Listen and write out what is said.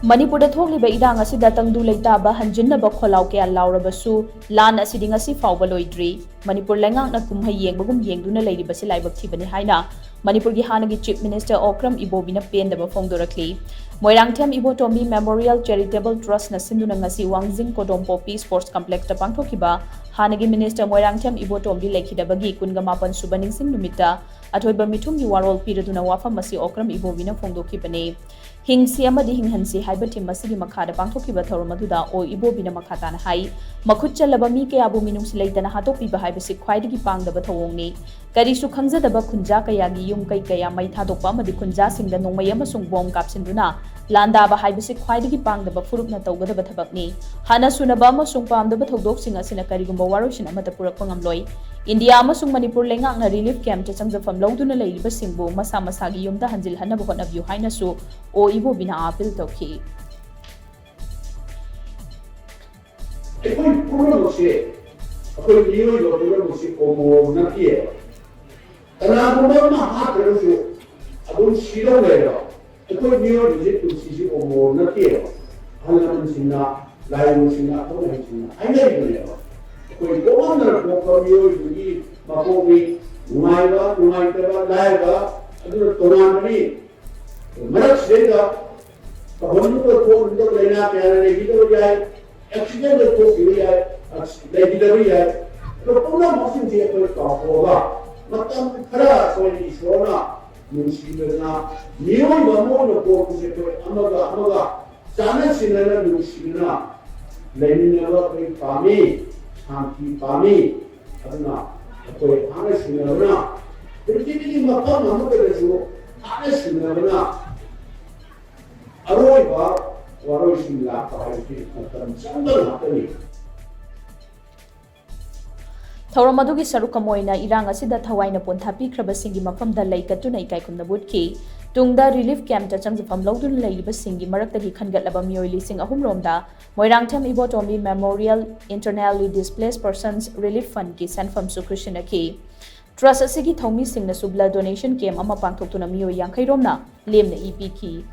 Manipur thokliba irang Asida Tangdu Leitaba Hanjinnaba Kholao kaya Laorabasu Lan Asidi Ngasi Phaoba Loidri Manipur leingak na kumhei yengbagum yengduna leiribasi laibak thibani haina Manipur gi hannagi Chief Minister Okram Ibobi na pendaba phongdorakli Moirangthem Ibotomi Memorial Charitable Trust na sinduna ngasi Wangjing Kodompopi Sports Complex ta pangthokiba hannagi Minister Moirangthem Ibotomi lekhidabagi kungamapan subaningsing numita athoiba mithumgi warol piraduna wafam masi Okram Ibobi na phongdokibane Hingsi amadi hinghansi haiba thim masigi makhada pangthokiba thorum aduda o Ibobi na makhata na hai makhut chalaba mi kayabu minungsi leitana hatokpiba haibasi khwaidagi pangdaba thawongni karisu khangjadaba khunja kayagi yum kai kaya mai thadokpa amadi khunja singda nongmai amasung bom kapsinduna landaba haibasi khwaidagi pangdaba furupna tawgadaba thabakni hana sunaba amasung pamdaba thodok sing asina karigumba warosin amata purakpa ngamloi India amasung Manipur leingak na relief camp cha changjafam lawduna leiriba singbu masa masagi yumda hanjil hanaba hotnabyu haina su o Ibobi na appeal tawki Ekoi pura musi, ekoi niyo yo pura musi komo na kiye. Karena pura na hat terus abun siro lero. Ekoi niyo dijit tusi komo na kiye. Halan sinna, lain sinna, to lain sinna. Aina itu lero. Ekoi komo na komo niyo yugi makomi unauthorized, laibak, aduh toran ni. Mereka sedang kahwin itu pun untuk leina piara lagi tu dia. Accident itu dia, legislasi dia. Kalau masih dia berkahwin, macam kerja soal Islam, muslimna, niat bamu nak sesuatu, amaga, jangan sinana muslimna, leina kita kami, santi kami, aduna, apa yang sinana, jadi ini macam nama kerja sinana, arwah bah. Thauram adugi sarukam oina irang asida thawaina ponthapi khrabasinggi mafamda laikatuna ikaikumna butki tungda relief camp ta changjafam lawdun leiribasinggi maraktagi khangatlaba mioi lising ahum romda Moirangthem Ibotomi Memorial Internally Displaced Persons Relief Fund ki sanfam sukrishina ki Trust asigi thomi singna subla donation camp ama pangthoktuna mioi 50 romna lemna EP ki